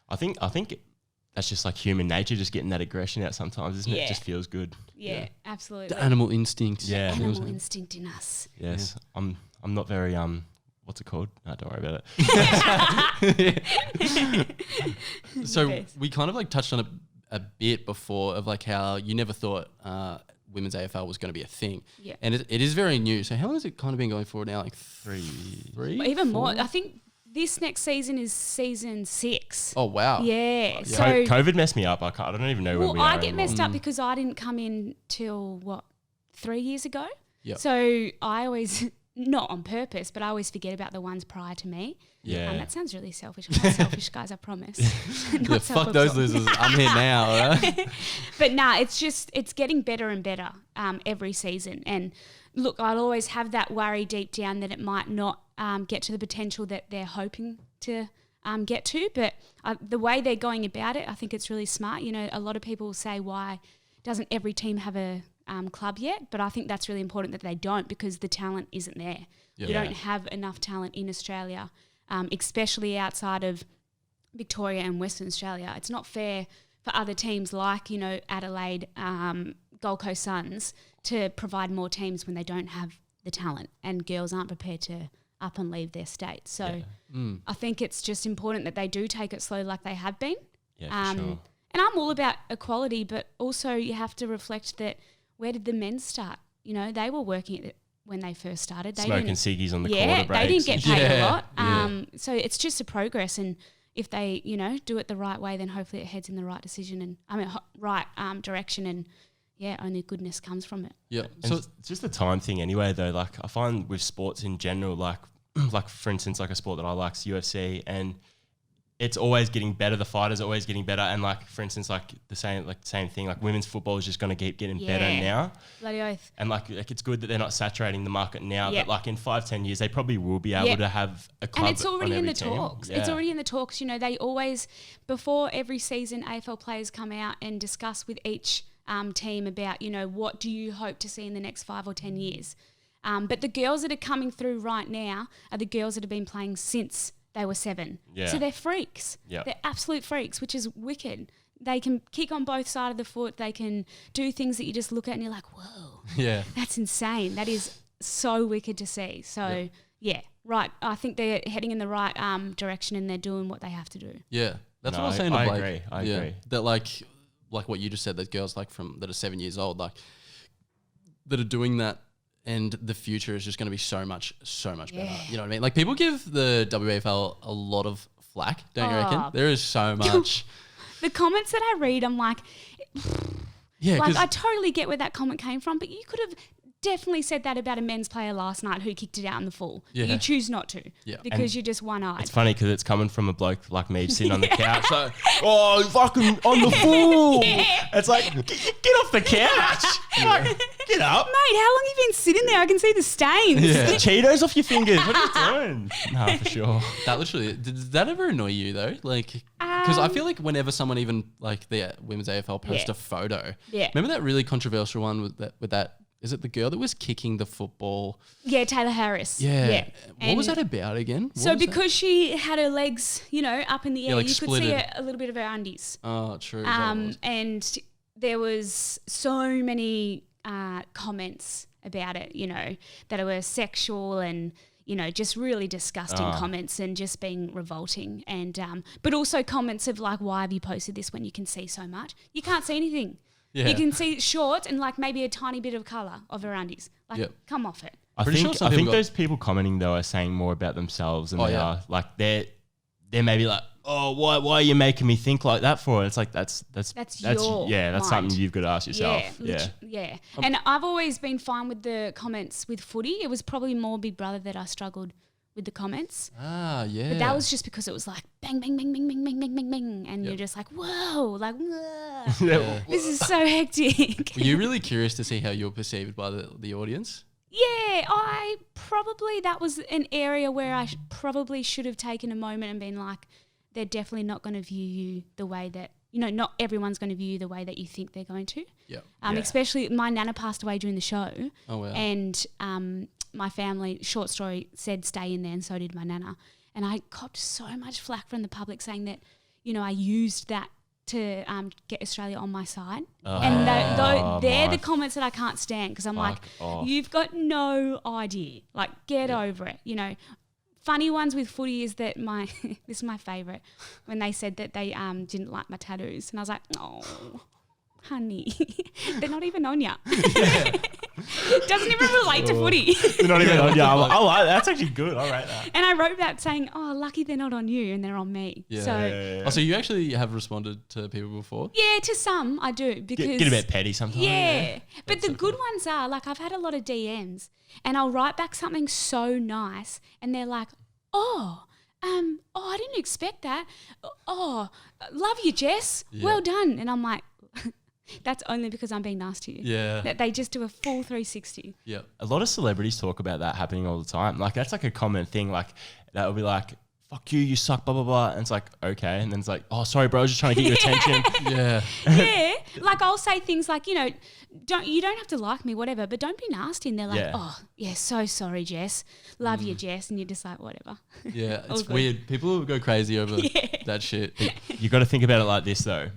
I think that's just like human nature, just getting that aggression out sometimes, isn't it? Yeah. It just feels good. Yeah, absolutely. The animal instinct. Yeah. Animal instinct in us. Yes. I'm not very what's it called? No, don't worry about it. So Yes. we kind of like touched on it a bit before of like how you never thought women's AFL was going to be a thing. Yeah. And it is very new. So how long has it kind of been going for now? Like three? Even more. 4? I think this next season is season 6. Oh, wow. Yeah. So COVID messed me up. I don't even know where we are I get anymore. messed up because I didn't come in till 3 years ago. Yep. So I always, not on purpose, but I always forget about the ones prior to me. Yeah. That sounds really selfish. I'm not selfish, guys, I promise. Not Yeah, fuck those self-absorbed. losers. I'm here now, all right? But nah, it's getting better and better every season. And look, I'll always have that worry deep down that it might not get to the potential that they're hoping to get to. But the way they're going about it, I think it's really smart. You know, a lot of people say, why doesn't every team have a club yet? But I think that's really important that they don't, because the talent isn't there. Yeah. We don't have enough talent in Australia, especially outside of Victoria and Western Australia. It's not fair for other teams like, you know, Adelaide, Gold Coast Suns to provide more teams when they don't have the talent and girls aren't prepared to up and leave their state. So I think it's just important that they do take it slow like they have been. Yeah, for sure. And I'm all about equality, but also you have to reflect that where did the men start? You know, they were working at it when they first started. They Smoking didn't- ciggies on the yeah, quarter breaks. they didn't get paid a Yeah, lot. yeah. So it's just a progress, and if they, you know, do it the right way, then hopefully it heads in the right decision and right direction, and yeah, only goodness comes from it. Yeah. And So it's just a time thing anyway, though. Like I find with sports in general, like for instance, like a sport that I like is UFC, and it's always getting better. The fighters are always getting better, and like for instance, like the same thing. Like women's football is just going to keep getting better Yeah. now, Bloody oath. and like it's good that they're not saturating the market now. Yeah. But like in 5-10 years, they probably will be able Yeah. to have a club. And it's already on in every the team. talks. Yeah. It's already in the talks. You know, they always, before every season, AFL players come out and discuss with each team about, you know, what do you hope to see in the next 5 or 10 years. But the girls that are coming through right now are the girls that have been playing since they were 7. Yeah. So they're freaks. Yeah. They're absolute freaks, which is wicked. They can kick on both sides of the foot. They can do things that you just look at and you're like, whoa, yeah. that's insane. That is so wicked to see. So, yeah, right. I think they're heading in the right direction and they're doing what they have to do. Yeah. That's No, what I was saying to I Blake. agree. I agree. That like what you just said, that girls like that are 7 years old, like that are doing that, and the future is just going to be so much better. Yeah. You know what I mean? Like people give the WAFL a lot of flack, don't you reckon? Oh. There is so much. The comments that I read, I'm like, Yeah, like 'cause- I totally get where that comment came from, but you could have definitely said that about a men's player last night who kicked it out in the full. Yeah. You choose not to Yeah. because And you're just one-eyed. It's funny because it's coming from a bloke like me sitting on the couch. Like, oh, fucking on the fool. It's like, get off the couch. Like, get up. Mate, how long have you been sitting there? I can see the stains. Yeah. Get Cheetos off your fingers. What are you doing? No, for sure. that literally, does that ever annoy you though? Like, because I feel like whenever someone even like the women's AFL post Yeah. a photo, Yeah. remember that really controversial one with that, is it the girl that was kicking the football? Yeah, Taylor Harris. Yeah. What was And that about again? What So was that? because she had her legs, you know, up in the air, like you could splitted. see a little bit of her undies. Oh, true. is that what it was? And there was so many comments about it, you know, that it were sexual and, you know, just really disgusting comments and just being revolting. And but also comments of like, why have you posted this when you can see so much? You can't see anything. Yeah. You can see shorts and like maybe a tiny bit of colour of her undies. Like, Yep. come off it. I Pretty think sure some I think people got- those people commenting though are saying more about themselves than Oh, they yeah. are. Like they're maybe like, oh, why are you making me think like that for? It's like that's your yeah, that's mind. something you've got to ask yourself. Yeah. Yeah. And I've always been fine with the comments with footy. It was probably more Big Brother that I struggled with the comments. Ah, yeah. But that was just because it was like bang, bang, bang, bang, bang, bang, bang, bang, bang. And Yep. you're just like, whoa, like, whoa. Yeah. This is so hectic. Were you really curious to see how you were perceived by the audience? Yeah, that was an area where I probably should have taken a moment and been like, they're definitely not going to view you the way that, you know, not everyone's going to view you the way that you think they're going to. Yeah. Yeah. Especially my nana passed away during the show. Oh, wow. And my family, short story, said stay in there, and so did my nana. And I copped so much flack from the public saying that, you know, I used that to get Australia on my side. Oh, And they're my the comments that I can't stand because I'm like, fuck off. you've got no idea. Like, get over it. You know, funny ones with footy is that this is my favourite, when they said that they didn't like my tattoos. And I was like, oh, honey, they're not even on ya. Doesn't even relate to footy. They're not even on you. That's actually good. I rate that. And I wrote that saying, oh, lucky they're not on you and they're on me. Yeah. So, Oh, so you actually have responded to people before? yeah, to some I do because Get a bit petty sometimes. yeah. But That's the so good ones are like I've had a lot of DMs and I'll write back something so nice and they're like, oh, I didn't expect that. Oh, love you, Jess. Yeah. Well done. And I'm like, that's only because I'm being nice to you. Yeah. That they just do a full 360. Yeah. A lot of celebrities talk about that happening all the time. Like, that's like a common thing. Like, that would be like, fuck you, you suck, blah, blah, blah. And it's like, okay. And then it's like, oh, sorry, bro, I was just trying to get your attention. Yeah. Yeah. Like I'll say things like, you know, you don't have to like me, whatever, but don't be nasty. And they're like, Yeah. oh, yeah, so sorry, Jess. Love you, Jess. And you're just like, whatever. Yeah. All It's good. weird. People go crazy over that shit. You got to think about it like this, though.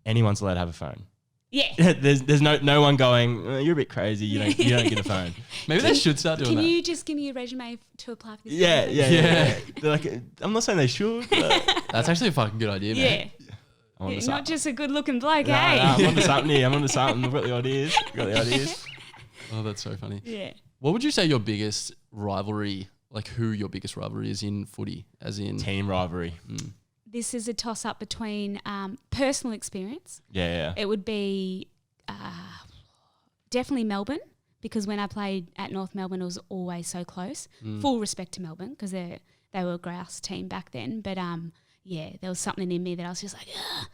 Anyone's allowed to have a phone. Yeah. There's no one going, you're a bit crazy. You don't get a phone. Maybe they should start doing Can that. you just give me a resume to apply for this? Yeah. Yeah. They're like, I'm not saying they should. But That's actually a fucking good idea, man. Yeah. I'm onto You're something. not just a good looking bloke, No, hey? I'm onto something here. I'm onto something. I've got the ideas. Oh, that's so funny. Yeah. What would you say your biggest rivalry, like who your biggest rivalry is in footy, as in? Team rivalry. This is a toss up between personal experience. Yeah. It would be definitely Melbourne, because when I played at North Melbourne, it was always so close. Full respect to Melbourne because they were a grouse team back then. But yeah, there was something in me that I was just like,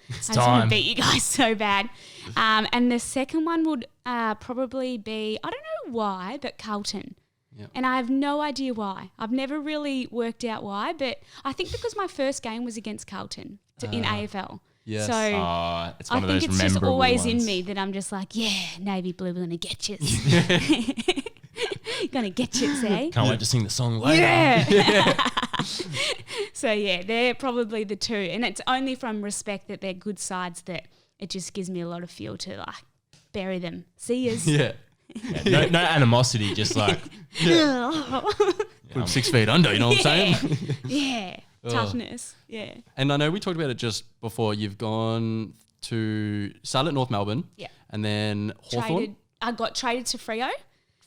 I just want time. to beat you guys so bad. And the second one would probably be, I don't know why, but Carlton. Yep. And I have no idea why. I've never really worked out why, but I think because my first game was against Carlton in AFL. Yes. So It's one I of think those it's just memorable always in ones. me that I'm just like, yeah, Navy Blue, we're going to get you. Going to get you, eh? Can't wait to sing the song later. Yeah. So, yeah, they're probably the two. And it's only from respect that they're good sides that it just gives me a lot of fuel to, like, bury them. See yous. Yeah. Yeah, no animosity, just like We're 6 feet under, you know what I'm saying? Yeah. Toughness. Yeah. And I know we talked about it just before. You've gone to start at North Melbourne. Yeah. And then Hawthorn. I got traded to Freo.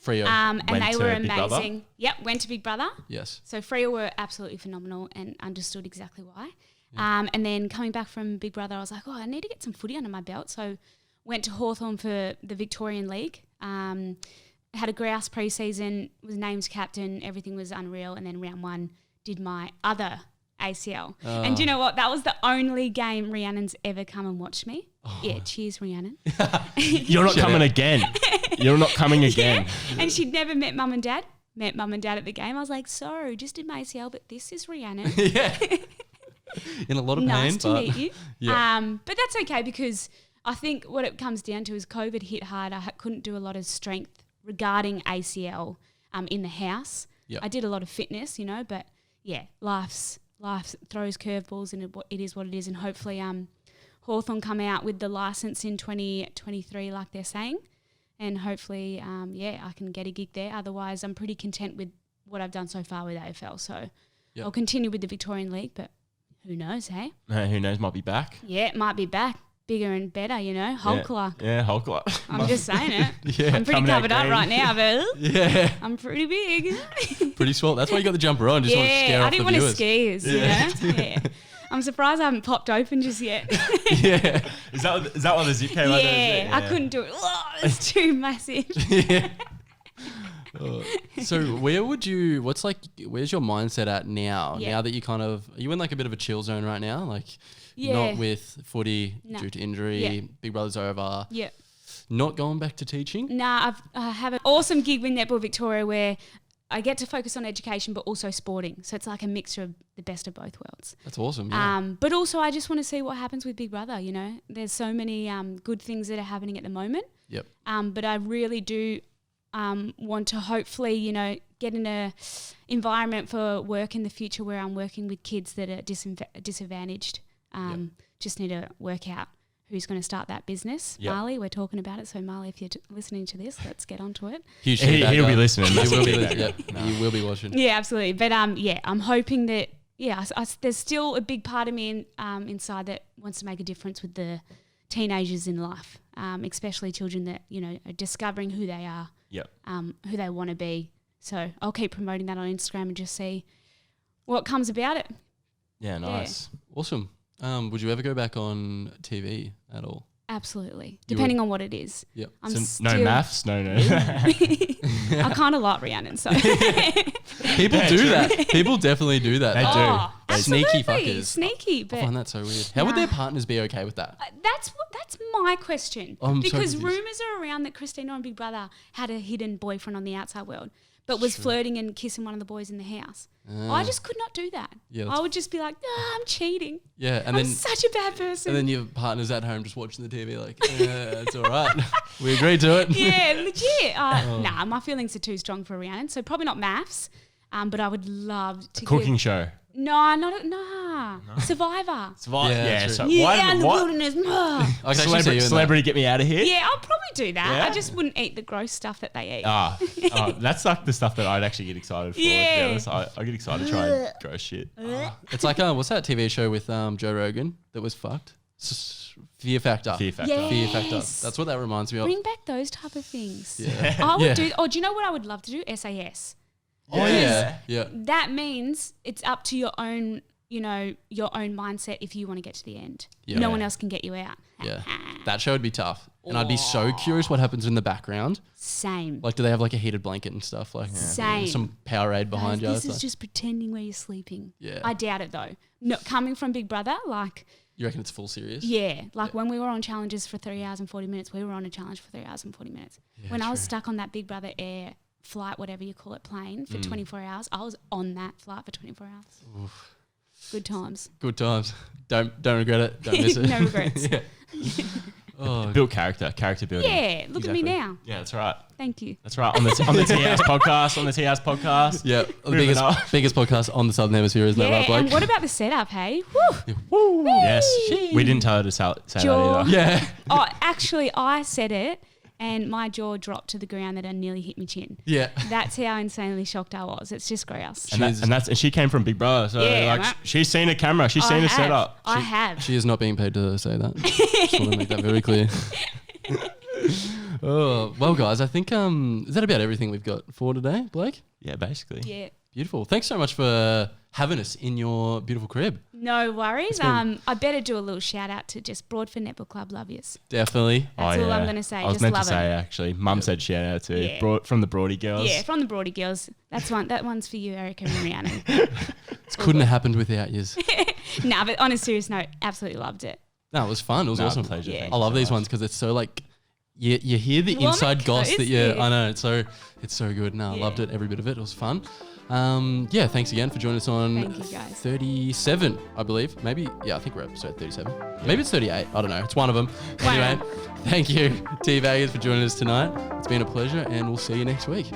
Freo. And Went they to were Big Brother? amazing. Yep, went to Big Brother. Yes. So Freo were absolutely phenomenal and understood exactly why. And then coming back from Big Brother, I was like, oh, I need to get some footy under my belt. So went to Hawthorn for the Victorian League. Had a grouse pre-season, was named captain. Everything was unreal. And then round one, did my other ACL. And do you know what? That was the only game Rhiannon's ever come and watched me. Yeah, cheers, Rhiannon. you're not coming again. You're not coming again. Yeah. And she'd never met mum and dad. Met mum and dad at the game. I was like, so just did my ACL, but this is Rhiannon. Yeah. In a lot of pain. Nice to meet you. Yeah. But that's okay because I think what it comes down to is COVID hit hard. I couldn't do a lot of strength regarding ACL in the house. Yep. I did a lot of fitness, but yeah, life throws curveballs and it is what it is. And hopefully Hawthorn come out with the licence in 2023 like they're saying. And hopefully, I can get a gig there. Otherwise, I'm pretty content with what I've done so far with AFL. So Yep. I'll continue with the Victorian League, but who knows, hey? Who knows? Might be back. Yeah, it might be back. Bigger and better, Hulkler. Yeah, Hulkler. I'm just saying it. Yeah. I'm pretty Coming out covered up green. right now, but Yeah. I'm pretty big. Pretty swell. That's why you got the jumper on. Just want to scare Yeah, I off didn't the want to viewers. ski us, Yeah. I'm surprised I haven't popped open just yet. Yeah. Is that why the zip came out? Yeah, I couldn't do it. Oh, it's too massive. Yeah. So where's your mindset at now? Yeah. Now that are you in like a bit of a chill zone right now? Like Yeah. not with footy No. due to injury, Yeah. Big Brother's over, Yeah. not going back to teaching? Nah, I have an awesome gig with Netball Victoria where I get to focus on education but also sporting. So it's like a mixture of the best of both worlds. That's awesome. Yeah. But also I just want to see what happens with Big Brother, There's so many good things that are happening at the moment. Yep. But I really do want to hopefully, get in a environment for work in the future where I'm working with kids that are disadvantaged Just need to work out who's going to start that business. Yep. Marley, we're talking about it. So Marley, if you're listening to this, let's get onto it. Huge He'll feedback, be listening. He will be, Feedback. he will be watching. Yeah, absolutely. But I'm hoping that there's still a big part of me inside that wants to make a difference with the teenagers in life, especially children that are discovering who they are, Yep. who they want to be. So I'll keep promoting that on Instagram and just see what comes about it. Yeah, nice. Awesome. Would you ever go back on TV at all? Absolutely, depending on what it is. Yep. So no maths? No. I kind of like Rhiannon, so People do that. People definitely do that. They do. Oh, They sneaky absolutely. fuckers. Sneaky, I but find that so weird. How would their partners be okay with that? that's my question. I'm so because confused. rumours are around that Christina on Big Brother had a hidden boyfriend on the outside world, but was flirting and kissing one of the boys in the house. I just could not do that. Yeah, I would just be like, I'm cheating. Yeah, and I'm then such a bad person. and then your partner's at home just watching the TV like, it's all right. We agreed to it. Yeah, legit. Nah, my feelings are too strong for Rhiannon, so probably not maths. But I would love to Cooking show. No. Survivor. Yeah, true. So Yeah, in the what? wilderness. I can actually see you in that. Celebrity, get me out of here. Yeah, I'll probably do that. Yeah? I just wouldn't eat the gross stuff that they eat. That's like the stuff that I'd actually get excited for. Yeah. To be honest. I get excited to try and gross shit. It's like what's that TV show with Joe Rogan that was fucked? Fear Factor. Fear Factor. Yeah. Fear Factor. Yes. That's what that reminds me of. Bring back those type of things. Yeah. I would Yeah. do. Oh, do you know what I would love to do? SAS. Oh yeah. Yeah. That means it's up to your own, your own mindset if you want to get to the end. Yeah. No one else can get you out. Yeah. That show would be tough. And I'd be so curious what happens in the background. Same. Like, do they have like a heated blanket and stuff? Like Same. some Powerade behind you? This It's is just pretending where you're sleeping. Yeah. I doubt it though. No, coming from Big Brother, you reckon it's full serious? when we were on challenges for 3 hours and 40 minutes, we were on a challenge for 3 hours and 40 minutes. When I was stuck on that Big Brother air flight, whatever you call it, plane for 24 hours, I was on that flight for 24 hours. Oof. Good times. Good times. Don't regret it. Don't miss it. No regrets. Yeah. Oh, Build character building. Yeah, look at me now. Yeah, that's right. Thank you. That's right. On the Teahouse podcast. On the Teahouse podcast. yeah. The Moving on. biggest podcast on the Southern Hemisphere, isn't that right, Blake? And what about the setup, hey? Woo. Woo. Yes. We didn't tell her to say that either. Yeah. Oh, actually, I said it, and my jaw dropped to the ground that I nearly hit my chin. Yeah. That's how insanely shocked I was. It's just gross. And she came from Big Brother, so Yeah, right. she's seen a camera, she's seen a setup. I have. She is not being paid to say that. Just want to make that very clear. Oh, well, guys, I think is that about everything we've got for today, Blake? Yeah, basically. Yeah. Beautiful. Thanks so much for having us in your beautiful crib. No worries. been- I better do a little shout out to just Broadford Netball Club. Love yous. Definitely. That's all I'm going to say. I was Just meant love to say it. actually. Mum said shout out to Yeah. from the Broady girls. Yeah, from the Broady girls. That one's for you, Erica and Rhiannon. This couldn't have happened without yous. Nah, but on a serious note, absolutely loved it. No, it was fun. It was No, awesome. pleasure. Yeah. Thank I you love so these much. ones because it's so like you hear the Warm inside and goss that cozy. I know it's so good. No, I loved it, every bit of it. It was fun. Yeah, thanks again for joining us on Thank you, guys. 37, I believe. Maybe, yeah, I think we're episode 37. Maybe it's 38. I don't know. It's one of them. Wow. Anyway, thank you, T-Baggers, for joining us tonight. It's been a pleasure, and we'll see you next week.